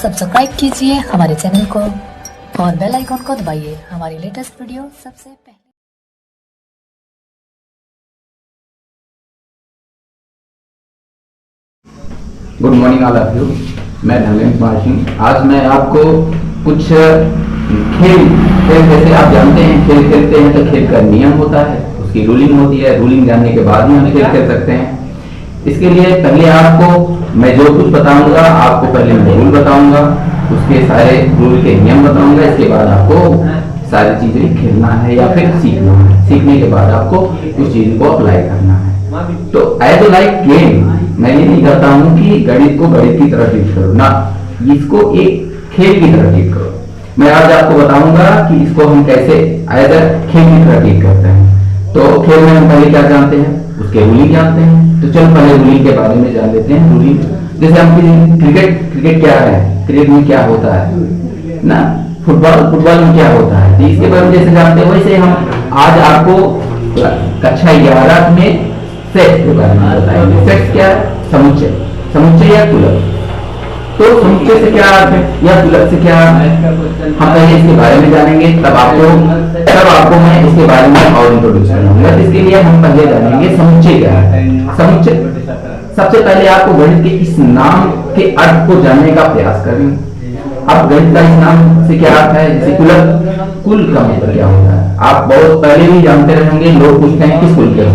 Subscribe कीजिए हमारे channel को और बेल आइकन को दबाइए हमारी लेटेस्ट वीडियो सबसे पहले। Good morning all of you. मैं धर्मेंद्र कुमार सिंह। आज मैं आपको कुछ खेल जैसे आप जानते हैं, खेल खेलते हैं तो खेल का नियम होता है, उसकी रूलिंग होती है। रूलिंग जानने के बाद ही हम खेल खेल सकते हैं। इसके लिए पहले आपको मैं जो कुछ बताऊंगा, आपको पहले मैं रूल बताऊंगा, उसके सारे रूल के नियम बताऊंगा। इसके बाद आपको सारी चीजें खेलना है या फिर सीखना है। सीखने के बाद आपको उस चीज को अप्लाई करना है। तो एज लाइक गेम मैं ये नहीं कहता हूँ कि गणित को गणित की तरह ट्रीट करो ना, इसको एक खेल की तरह ट्रीट करो। मैं आज आपको बताऊंगा कि इसको हम कैसे एज अ खेल की तरह ट्रीट करते हैं। तो खेल में हम पहले क्या जानते हैं, उसके रूलिंग जानते हैं। तो चलो पहले रूलिंग के बारे में जान लेते हैं। रूलिंग जैसे हम क्रिकेट क्या है, क्रिकेट में क्या होता है ना, फुटबॉल में क्या होता है, तो इसके बारे में जैसे जानते हैं वैसे हम आज आपको कक्षा 11 में सेट के बारे में बताएंगे। सेट क्या है, समुच्चय या कुलक। तो समुच्चय से क्या अर्थ है या कुलक से क्या अर्थ है, हम पहले इसके बारे में जानेंगे, तब आपको मैं इसके बारे में और इंट्रोड्यूस करूंगा। इसके लिए हम पहले जानेंगे समुच्चय क्या है। समुच्चय सबसे पहले आपको गणित के इस नाम के अर्थ को जानने का प्रयास करेंगे। अब गणित का इस नाम से क्या अर्थ है, जैसे कुलक, कुल का मतलब क्या होता है आप बहुत पहले भी जानते रहेंगे। लोग पूछते हैं किस कुल के हो,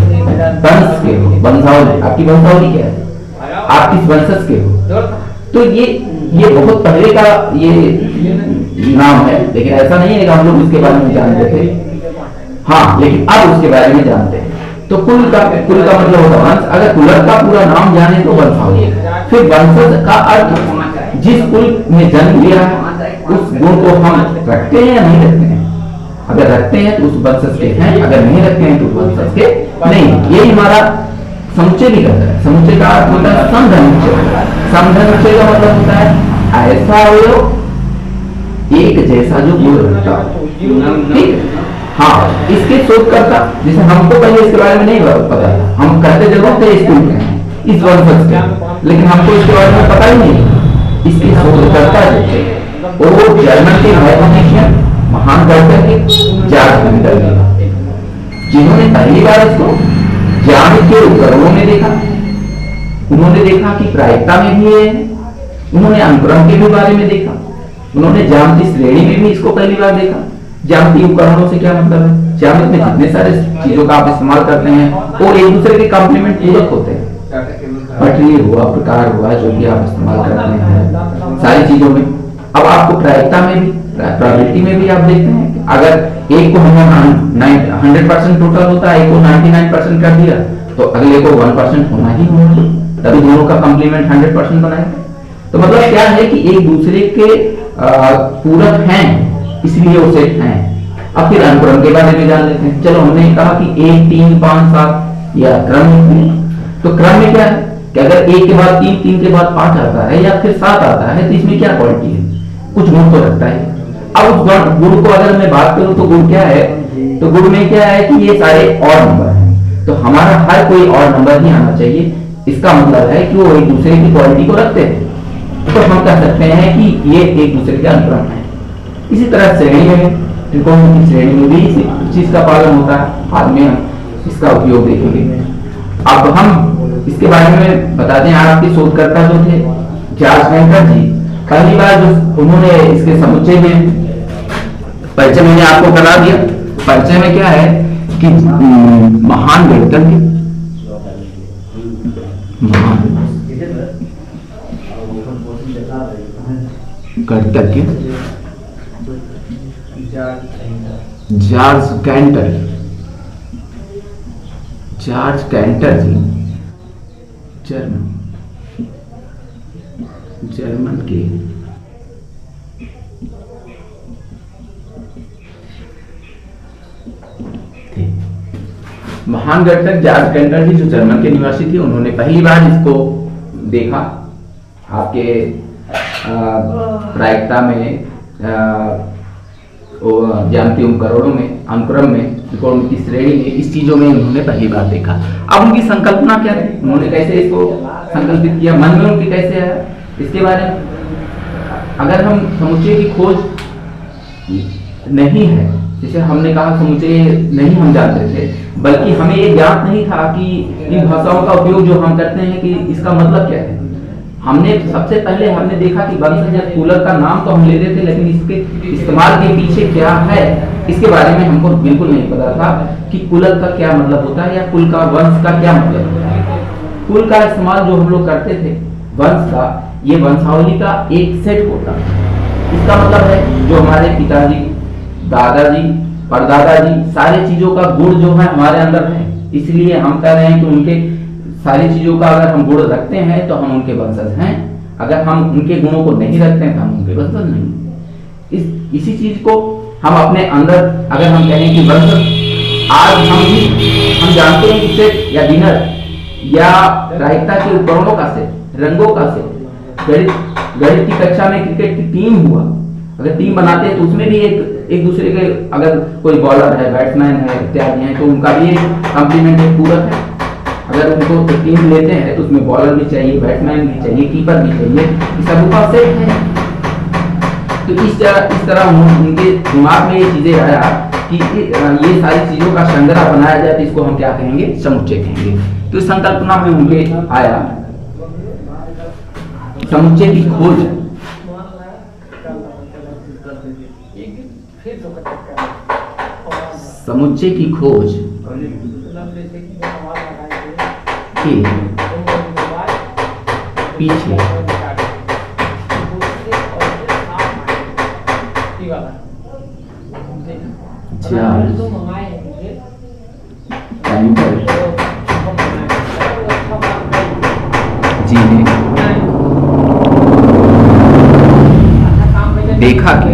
वंश के हो, वंशावली, आपकी वंशावली क्या है, आप किस वंशज के हो। तो ये बहुत पहले का ये नाम है, लेकिन ऐसा नहीं है कि हम लोग इसके बारे में जानते थे। हाँ, लेकिन अब उसके बारे में जानते हैं। तो कुल का मतलब होता है वंश। अगर कुलक का पूरा नाम जाने तो वंशावली। फिर वंशज का अर्थ जिस कुल में जन्म लिया है उस गुण को हम रखते हैं या नहीं रखते हैं। अगर रखते हैं तो उस वंशज के हैं, अगर नहीं रखते हैं तो उस वंशज के नहीं। यही हमारा समुच्चय भी कहता है। समुच्चय का अर्थ होता है समधनुच्चय। समधनुच्चय का मतलब होता है ऐसा अवयव एक जैसा जो गुण रखता है। ठीक, हाँ, इसके शोधकर्ता जैसे हमको पहले इसके बारे में नहीं पता था, हम कहते जरूर थे स्कूल में इस वंशज के, लेकिन हमको इसके बारे में पता ही नहीं। इसके शोधकर्ता जो थे वो जर्मन के मैथमेटिशियन महान गणितज्ञ जार्ज मेंडल, जिन्होंने पहली बार इसको ज्यामिति के उपकरणों में देखा। उन्होंने देखा कि प्रायिकता में भी है, उन्होंने अनुक्रम के भी बारे में देखा, उन्होंने ज्यामिति श्रेणी में भी इसको पहली बार देखा। ज्यामिति उपकरणों से क्या मतलब है, ज्यामिति में जितने सारे चीजों का आप इस्तेमाल करते हैं और एक दूसरे के कॉम्प्लीमेंट पूरक होते हैं। मटेरियल हुआ, प्रकार हुआ, जो भी आप इस्तेमाल करते हैं सारी चीजों में। अब आपको प्रायिकता में भी, प्रोबेबिलिटी में भी आप देखते हैं, अगर एक को हमने 100% टोटल होता है, एक को 99% कर दिया तो अगले को 1% होना ही होगा, तभी दोनों का कॉम्प्लीमेंट 100% बनाएगा। तो मतलब क्या है कि एक दूसरे के पूरक हैं, इसलिए वो सेट हैं। अब फिर अनुक्रम के बारे में जान लेते हैं। चलो, हमने कहा कि 1 3 5 7 या क्रम में, तो क्रम में क्या है कि अगर 1 के बाद 3, 3 के बाद 5 आता है या फिर 7 आता है तो इसमें क्या क्वालिटी है, कुछ गुण तो रखता है। अब उस गुण को अगर मैं बात करूं तो गुण क्या है, तो गुण में क्या है कि ये सारे और नंबर हैं, तो हमारा हर कोई और नंबर ही आना चाहिए। इसका मतलब है कि वो एक दूसरे की क्वालिटी को रखते हैं। तो हम कह सकते हैं कि ये एक दूसरे के अनुक्रम है। इसी तरह श्रेणी में, त्रिकोण की श्रेणी में भी इसी चीज का पालन होता है। बाद में हम इसका उपयोग देखेंगे। अब हम इसके बारे में बताते हैं। आपके शोधकर्ता जो थे जार्ज मेंडल जी, पहली बार जो उन्होंने इसके समुच्चय में परिचय मैंने आपको करा दिया। परिचय में क्या है कि महान गणितज्ञ, जार्ज कैंटर जी, जर्मन के महान गणितज्ञ जार्ज कैंटर जी, जो जर्मन के निवासी थे, उन्होंने पहली बार इसको देखा। आपके प्रायिकता में, ज्यामिति उपकरणों में, अनुक्रम में, त्रिकोण की श्रेणी में, इस चीजों में उन्होंने पहली बार देखा। अब उनकी संकल्पना क्या थी, उन्होंने कैसे इसको संकल्पित किया, मन में उनके कैसे आया, इसके बारे में अगर हम समुच्चय की खोज नहीं है, जैसे हमने कहा समुच्चय नहीं हम जानते थे, बल्कि हमें ये ज्ञात नहीं था कि इन भाषाओं का उपयोग जो हम करते हैं कि इसका मतलब क्या है। हमने सबसे पहले हमने देखा कि वंशज या कुलक का नाम तो हम लेते थे, लेकिन इसके इस्तेमाल के पीछे क्या है इसके बारे में हमको बिल्कुल नहीं पता था कि कुलक का क्या मतलब होता है या कुल का वंश का क्या मतलब होता है। कुल का इस्तेमाल जो हम लोग करते थे वंश का, ये वंशावली का एक सेट होता है। इसका मतलब है जो हमारे पिताजी, दादाजी, परदादाजी, सारी चीजों का गुण जो है हमारे अंदर है, इसलिए हम कह रहे हैं कि उनके सारी चीजों का अगर हम गुण रखते हैं तो हम उनके वंशज हैं, अगर हम उनके गुणों को नहीं रखते हैं तो हम उनके वंशज नहीं। इसी चीज को हम अपने अंदर अगर हम कहें कि वंशज, आज हम जानते हैं कि सेट या डिनर या रायता के उपकरणों का सेट, रंगों का सेट, गणित की कक्षा में क्रिकेट की टीम हुआ, अगर टीम बनाते हैं तो उसमें भी एक दूसरे के, अगर कोई बॉलर है, बैट्समैन है इत्यादि है, तो उनका भी एक कॉम्प्लीमेंट, एक पूरक है। अगर उनको टीम लेते हैं तो उसमें बॉलर भी चाहिए, बैट्समैन भी चाहिए, कीपर भी चाहिए, इस सब का सेट है। तो इस तरह उनके दिमाग में ये चीजें आया कि ये सारी चीजों का संग्रह बनाया जाए तो इसको हम क्या कहेंगे, समुच्चय कहेंगे। तो इस संकल्पना में उनके आया समुच्चय की खोज। समुच्चय की खोज के पीछे चार्ल्स कैम्पबेल जी ने देखा कि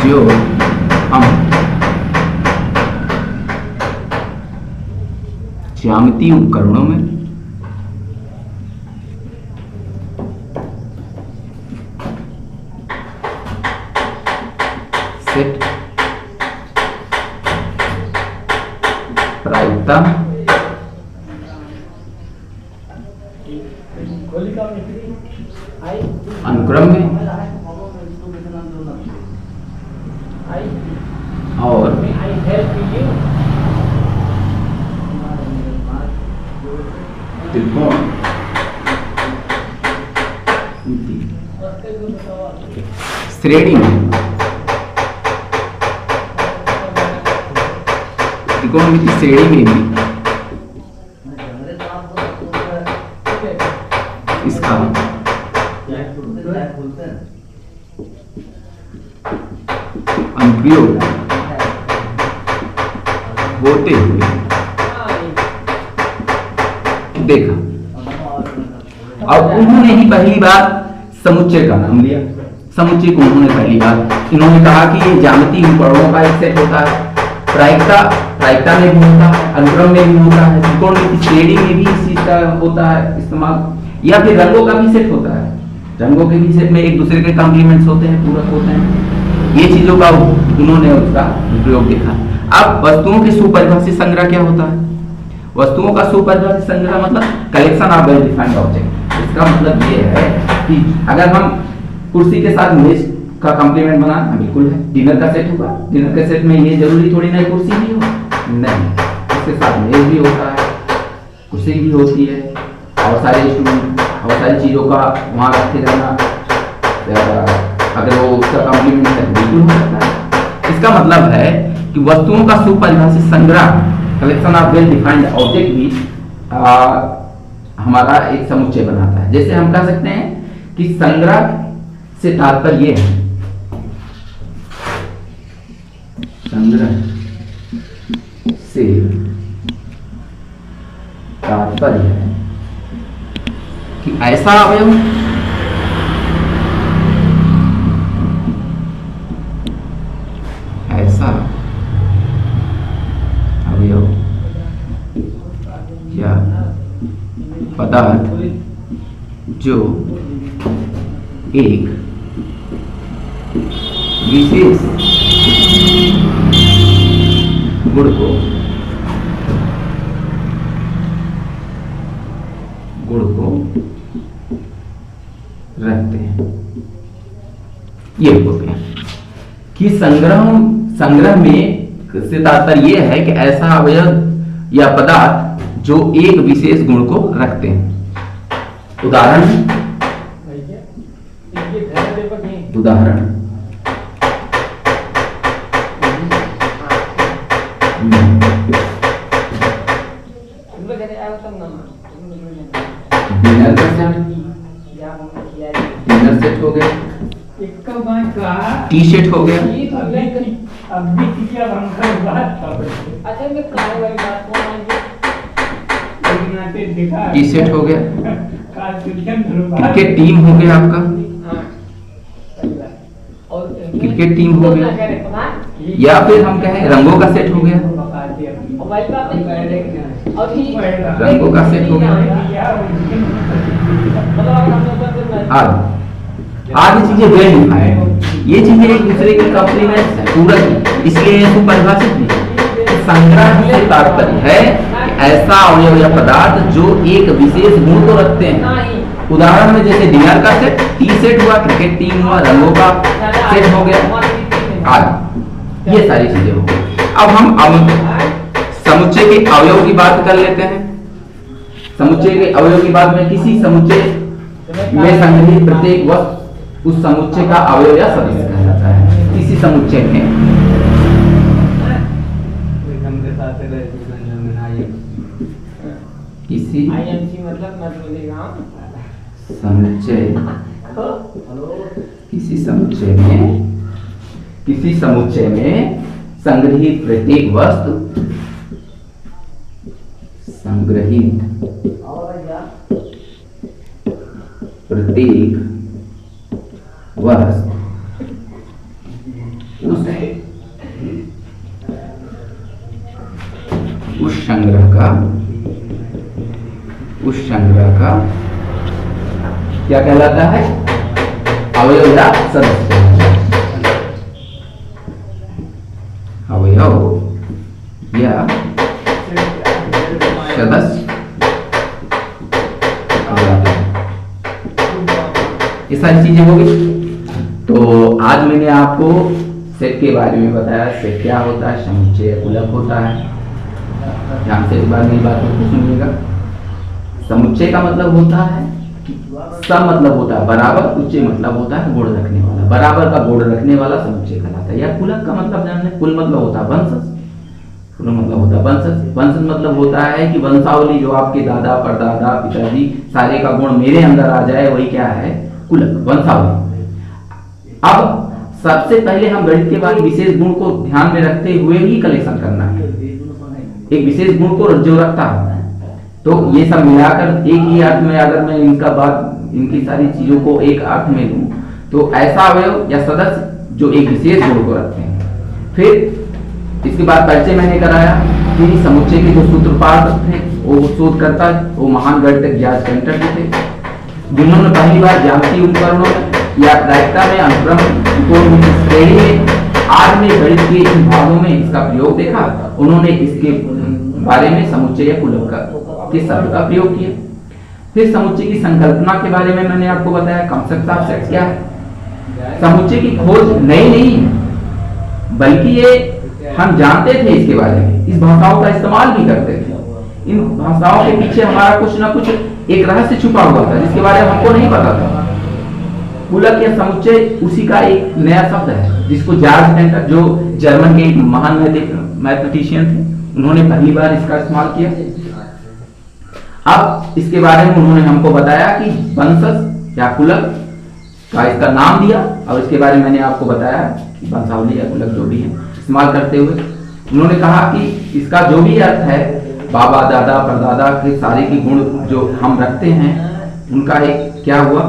जो हम ज्यामितीय उपकरणों में सेट, प्रायिकता, अनुक्रम में और त्रिकोण श्रेणी में, त्रिकोणमिति श्रेणी में भी इसका अनुप्रयोग होते हुए देखा। अब उन्होंने ही पहली बार समुच्चय का नाम लिया। समुच्चय को उन्होंने पहली बार इन्होंने कहा कि ये ज्यामितीय उपकरणों का एक सेट होता है, प्रायिकता में भी होता है, अनुक्रम में भी होता है, त्रिकोणमिति श्रेणी में भी इस चीज का होता है इस्तेमाल, या फिर रंगों का भी सेट होता है। रंगों के भी सेट में एक दूसरे के कॉम्प्लीमेंट्स होते हैं, पूरक होते हैं। ये चीजों का उन्होंने उसका उपयोग देखा। अब वस्तुओं के सुपरिभाषित संग्रह क्या होता है? वस्तुओं का सुपरिभाषित संग्रह मतलब collection of well defined object. इसका मतलब ये है कि अगर हम कुर्सी के साथ मेज का कॉम्प्लीमेंट बनाना बिल्कुल है, डिनर का सेट होगा, डिनर के सेट में ये जरूरी थोड़ी ना कुर्सी भी हो, नहीं, उसके साथ मेज भी होता है, कुर्सी भी होती है, और सारे इंस्ट्रूमेंट और सारी चीजों का वहां रखे जाना, अगर वो उसका कॉम्प्लीमेंट है बिल्कुल हो सकता है। इसका मतलब है कि वस्तुओं का सुपरिभाषित संग्रह, collection of well defined object भी हमारा एक समुच्चय बनाता है। जैसे हम कह सकते हैं कि संग्रह से तात्पर्य ये है, संग्रह से तात्पर्य है कि ऐसा अवयव या पदार्थ जो एक विशेष गुण को गुण को रखते हैं। ये होते हैं कि संग्रह में से तात्पर्य यह है कि ऐसा अवयव या पदार्थ जो एक विशेष गुण को रखते हैं। उदाहरण डिनर सेट हो गया, टी शर्ट हो गया, टी शर्ट हो गया, क्रिकेट टीम हो गया आपका, क्रिकेट टीम हो गया, या फिर हम कहें रंगों का सेट हो गया, रंगों का सेट हो गया, आदि चीजें वेल डिफाइंड। ये चीजें एक दूसरे के कॉम्प्लीमेंट्स हैं, पूरक, इसलिए इसको परिभाषित नहीं। संग्रह से तात्पर्य है कि ऐसा अवयव या पदार्थ जो एक विशेष गुण को रखते हैं। उदाहरण में जैसे डिनर का सेट, टी सेट हुआ, क्रिकेट टीम हुआ, रंगों का सेट हो गया आदि, ये सारी चीजें हो गई। अब हम समुच्चय के अवयव की बात कर लेते हैं। समुच्चय के अवयव की बात में किसी समुच्चय में संग्रहित प्रत्येक वस्तु उस समुच्चय का अवयव या सदस्य कहा जाता है। किसी समुच्चय में किसी समुच्चय में संग्रहित प्रत्येक वस्तु उस संग्रह का क्या कहलाता है? अवयव या सदस्य। अवयव या सदस्य ये सारी चीजें हो गई। तो आज मैंने आपको सेट के बारे में बताया। सेट क्या होता है? समुच्चय गुणक होता है। ध्यान से इस बार मेरी बातों को सुनिएगा। समुच्चय का मतलब होता है सम मतलब होता है बराबर, उच्चय मतलब होता है गुण रखने वाला। बराबर का गुण रखने वाला समुच्चय कहलाता है। या कुलक का मतलब जानते हैं? कुल मतलब होता है वंशज, कुल मतलब होता है वंशज। वंशज मतलब होता है कि वंशावली, जो आपके दादा परदादा पिताजी सारे का गुण मेरे अंदर आ जाए, वही क्या है? कुलक, वंशावली। अब सबसे पहले हम गणित के बाद विशेष गुण को ध्यान में रखते हुए ही कलेक्शन करना है। एक विशेष गुण को जो रखता है, तो ये सब मिलाकर एक ही अर्थ में, अगर मैं इनका बात, इनकी सारी चीजों को एक अर्थ में लूं, तो ऐसा अवयव या सदस्य जो एक विशेष गुण को रखते हैं। फिर इसके बाद परिचय मैंने कराया कि समुच्चय के जो सूत्रपात थे, वो शोधकर्ता, वो महान गणितज्ञ ज्ञात पेंटर थे, जिन्होंने पहली बार ज्यामितीय उपकरणों या प्रायिकता में अनुक्रम श्रेणी में आज में गणित के इन भागों में इसका प्रयोग देखा। उन्होंने इसके बारे में समुच्चय या कुलक के शब्द का प्रयोग किया। फिर समुच्चय की संकल्पना के बारे में मैंने आपको बताया। कंसेप्ट ऑफ सेट क्या है? समुच्चय की खोज नई नहीं है, बल्कि ये हम जानते थे इसके बारे में, इस भाषाओं का इस्तेमाल भी करते थे। इन भाषाओं के पीछे हमारा कुछ ना कुछ एक रहस्य छुपा हुआ था, जिसके बारे में हमको नहीं पता था। कुलक या समुच्चय उसी का एक नया शब्द है, जिसको जॉर्ज पेंटर, जो जर्मन के एक महान मैथमेटिशियन थे, उन्होंने पहली बार इसका इस्तेमाल किया। अब इसके बारे में उन्होंने हमको बताया कि वंशज या कुलक का इसका नाम दिया, और इसके बारे में मैंने आपको बताया कि वंशावली या कुलक जो भी है इस्तेमाल करते हुए उन्होंने कहा कि इसका जो भी अर्थ है, बाबा दादा परदादा के सारे के गुण जो हम रखते हैं, उनका एक क्या हुआ,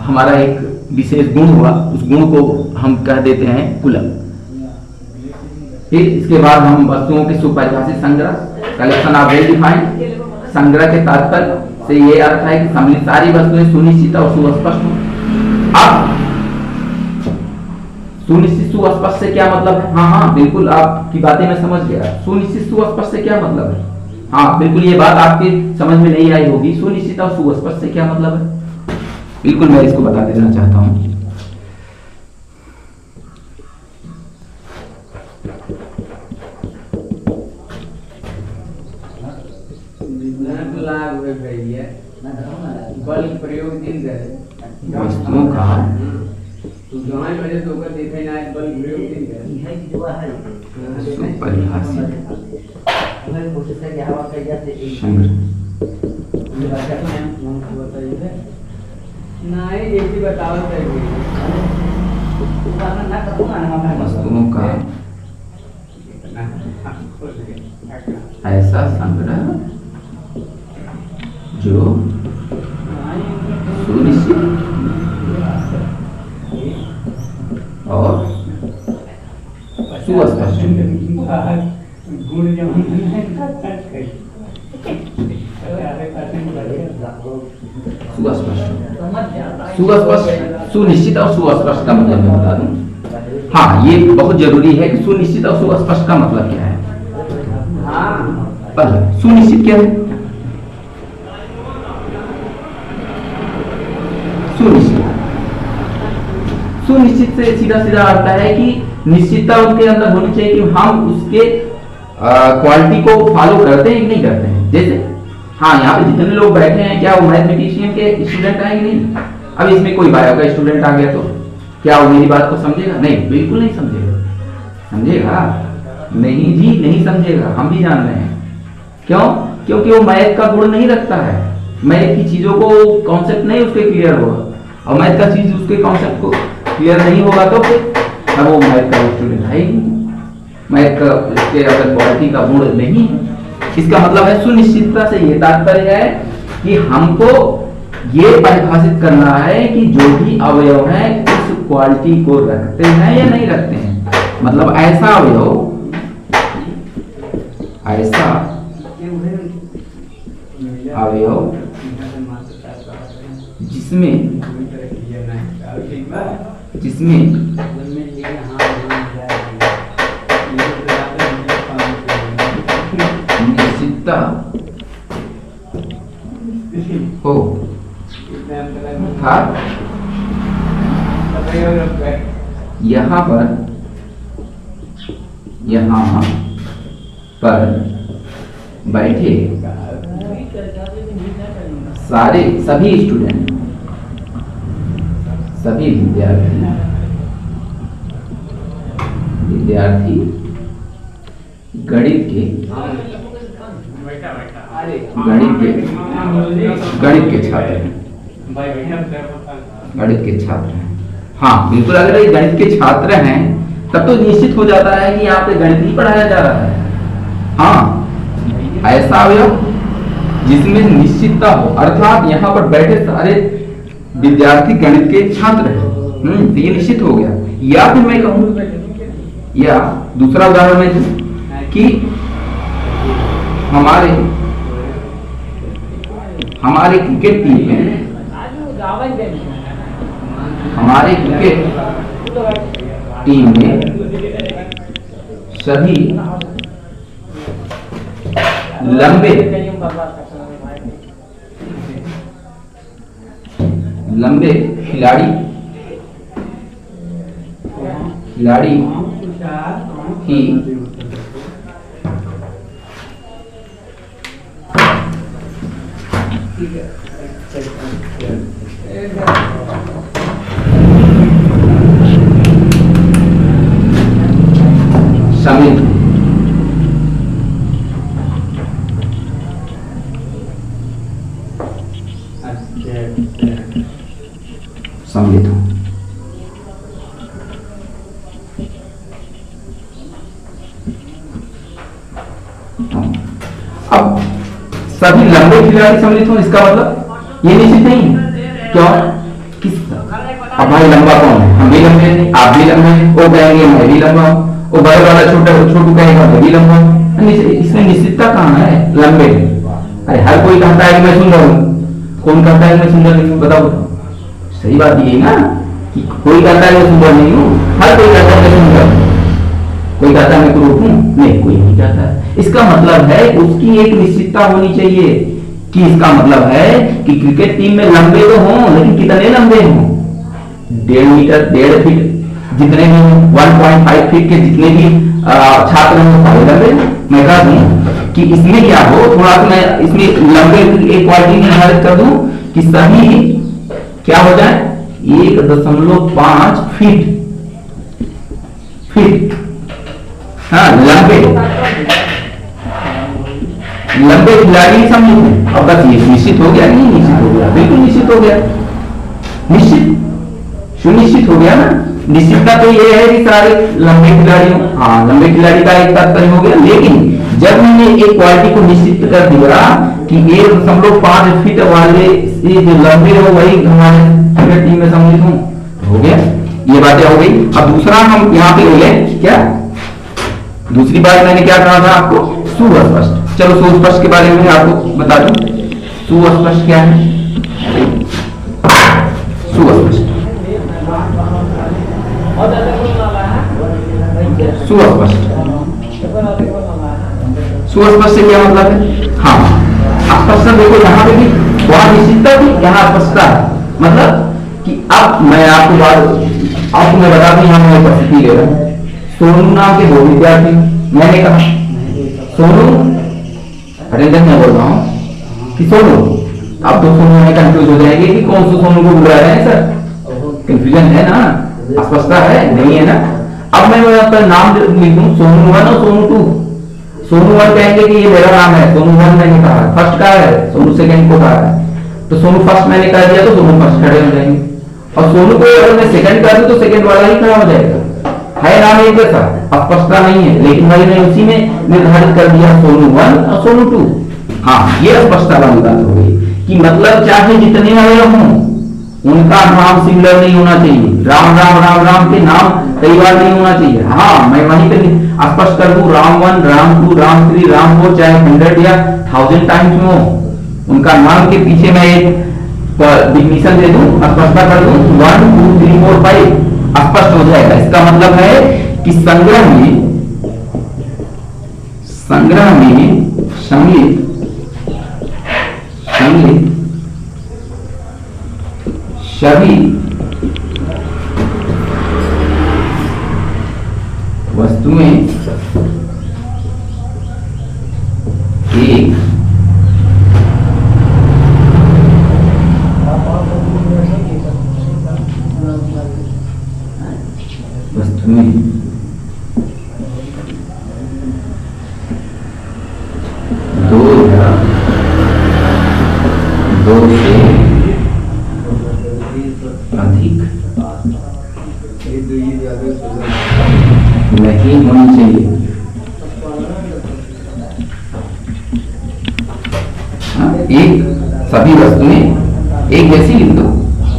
हमारा एक विशेष गुण हुआ। उस गुण को हम कह देते हैं कुलक। फिर इसके बाद हम वस्तुओं के सुपरिभाषित संग्रह, कलेक्शन ऑफ वेल डिफाइंड। संग्रह के तात्पर्य से ये अर्थ है कि सम्मिलित सारी वस्तुएं सुनिश्चित और सुस्पष्ट हो। अब सुनिश्चित सुस्पष्ट से क्या मतलब है? हाँ, बिल्कुल आपकी बातें मैं समझ गया। सुनिश्चित सुस्पष्ट से क्या मतलब है? हाँ बिल्कुल, ये बात आपके समझ में नहीं आई होगी। सुनिश्चित और सुस्पष्ट से क्या मतलब है, बिल्कुल मैं इसको बता देना चाहता हूँ। बल प्रयोग दिन गए वस्तुओं का सुपरिभाषित संग्रह नहीं जैसी बताओ वस्तुओं का ऐसा संग्रह जो सुनिश्चित और सुस्पष्ट सुस्पष्ट सुनिश्चित और सुस्पष्ट का मतलब मैं बता दूं। हाँ, ये बहुत जरूरी है कि सुनिश्चित और सुस्पष्ट का मतलब क्या है। पहले सुनिश्चित क्या है? सुनिश्चित से सीधा सीधा आता है कि निश्चितता उनके अंदर होनी चाहिए कि हम उसके क्वालिटी को फॉलो करते हैं कि नहीं करते हैं। जैसे हाँ, यहाँ पे जितने लोग बैठे हैं, क्या वो मैथमेटिशियन के स्टूडेंट आएंगे? नहीं। अब इसमें कोई बायो का स्टूडेंट आ गया तो क्या वो मेरी बात को समझेगा? नहीं, बिल्कुल नहीं समझेगा। समझेगा? नहीं जी, नहीं समझेगा। हम भी जान रहे हैं। क्यों? क्योंकि वो मैथ का गुण नहीं रखता है। मैथ की चीजों को कॉन्सेप्ट नहीं उसके क्लियर होगा, और मैथ का चीज उसके कॉन्सेप्ट को क्लियर नहीं होगा तो फिर वो मैथ का स्टूडेंट है ही नहीं। मैथ का उसके अगर क्वालिटी का गुण नहीं है। इसका मतलब है सुनिश्चितता से ये तात्पर्य है कि हमको ये परिभाषित करना है कि जो भी अवयव है उस क्वालिटी को रखते हैं या नहीं रखते हैं। मतलब ऐसा अवयव जिसमें निश्चितता हो अर्थात यहाँ पर बैठे सभी स्टूडेंट, सभी विद्यार्थी गणित के छात्र हैं। गणित के छात्र हैं। हाँ बिल्कुल, अगर ये गणित के छात्र हैं तब तो निश्चित हो जाता है कि यहाँ पे गणित ही पढ़ाया जा रहा है। हाँ, ऐसा अवयव जिसमें निश्चितता हो, अर्थात यहाँ पर बैठे सारे विद्यार्थी गणित के छात्र हैं। तो ये निश्चित हो गया। या फिर मैं कहूँ, या दूसरा उदाहरण मैं दूं कि हमारे क्रिकेट टीम में सभी लंबे खिलाड़ी ही शामिल सम्मिलित हो। अब सभी लंबे खिलाड़ी सम्मिलित हो, इसका मतलब ये निश्चित नहीं है। क्यों? किस? अब भाई लंबा कौन है? हम भी लंबे हैं, आप भी लंबे हैं। वो कहेंगे मैं भी लंबा हूँ, वो बड़े वाला छोटू कहेगा मैं भी लंबा हूँ। इसमें निश्चितता कहाँ है? लंबे। अरे हर कोई कहता है कि मैं सुंदर हूँ, कौन कहता है कि मैं सुंदर नहीं हूँ? बताओ। सही बात ये ना कि कोई कहता है मैं सुंदर नहीं हूँ, हर कोई कहता है मैं सुंदर हूँ। कोई कहता है मैं क्रूड हूं? नहीं, कोई नहीं कहता है। इसका मतलब है उसकी एक निश्चितता होनी चाहिए कि इसका मतलब है कि क्रिकेट टीम में लंबे तो हों, लेकिन कितने लंबे हों? 1.5 मीटर, 1.5 फीट, जितने भी 1.5 फीट के जितने भी छात्र हैं सारे लंबे। मैं कह दूं कि इसमें क्या हो, थोड़ा सा मैं इसमें लंबे की एक क्वालिटी निर्धारित कर दूं कि सभी क्या हो जाए 1.5 फीट। हाँ, लंबे खिलाड़ी समझो। अब बस ये निश्चित हो गया, नहीं निश्चित हो गया, बिल्कुल निश्चित हो गया, निश्चित सुनिश्चित हो गया ना। निश्चितता तो ये है कि सारे लंबे खिलाड़ियों, हाँ लंबे खिलाड़ी का एक तात्पर्य हो गया। लेकिन जब मैंने एक क्वालिटी को निश्चित कर दिया कि 1.5 फीट वाले जो लंबे हो वही हमारे टीम में सम्मिलित हो गया, ये बातें हो गई। अब दूसरा हम यहाँ पे बोले क्या, दूसरी बात मैंने क्या कहा था आपको, सुस्पष्ट। चलो सुस्पष्ट के बारे में आपको बता दूं। सुस्पष्ट क्या है? सुस्पष्ट सुस्पष्ट से क्या मतलब है? हाँ, स्पष्टता देखो यहाँ पे भी वहां निश्चितता थी, यहाँ स्पष्टता है। मतलब कि अब मैं आपको बता दूं, यहाँ मैं उपस्थिति ले रहा हूँ। सोनू नाम के 2 विद्यार्थी, मैंने कहा सोनू, अटेंडेंस में बोल रहा हूँ कि सोनू, अब तो सोनू में कंफ्यूज हो जाएंगे कि कौन सा सोनू को बुला रहे हैं सर, कंफ्यूजन है ना, अस्पष्टता है नहीं है ना। अब मैं अपना नाम लिखूं सोनू 1 और सोनू 2। सोनू 1 कहेंगे कि ये मेरा नाम है, सोनू 1 मैंने कहा, फर्स्ट का है, सोनू सेकंड को कहा है, तो सोनू फर्स्ट मैंने कह दिया तो सोनू फर्स्ट खड़े हो जाएंगे। और सोनू को अगर मैं सेकंड कर दूं तो सेकंड वाला ही खड़ा हो जाएगा। है नाम एक जैसा, अस्पष्टता नहीं है, लेकिन भाई ने उसी में निर्धारित कर दिया सोनू 1 और सोनू 2। हाँ, ये अस्पष्टता वाली बात हो गई कि मतलब चाहे जितने वाले हों उनका नाम सिमिलर नहीं होना चाहिए। राम राम राम राम के नाम कई बार नहीं होना चाहिए। हाँ, मैं वहीं पे स्पष्ट कर दूं, राम 1, राम 2, राम 3, राम 4, चाहे 100 या 1000 टाइम्स हो, उनका नाम के पीछे मैं एक डिफिनेशन दे दूं, स्पष्टता कर दूं, 1 2 3 4 5 स्पष्ट हो जाएगा। इसका मतलब है कि संग्रह में सम्मिलित सभी वस्तुएं एक दो से अधिक नहीं होनी चाहिए। एक सभी वस्तुएं एक जैसी लिख दो,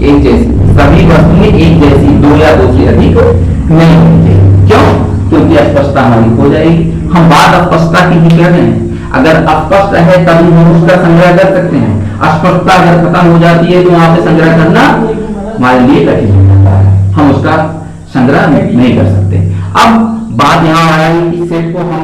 एक जैसी सभी वस्तुएं एक जैसी, 2 या 2 से अधिक नहीं होनी चाहिए। क्यों? क्योंकि अस्पष्टता हमारी हो जाएगी। हम बात अस्पष्टता की ही कर रहे हैं। अगर अस्पष्ट है तभी हम उसका संग्रह कर सकते हैं। अस्पष्टता अगर खत्म हो जाती है तो वहां से संग्रह करना हमारे लिए कठिन हो जाता है, हम उसका संग्रह नहीं कर सकते। अब बात यहाँ आया कि सेट को हम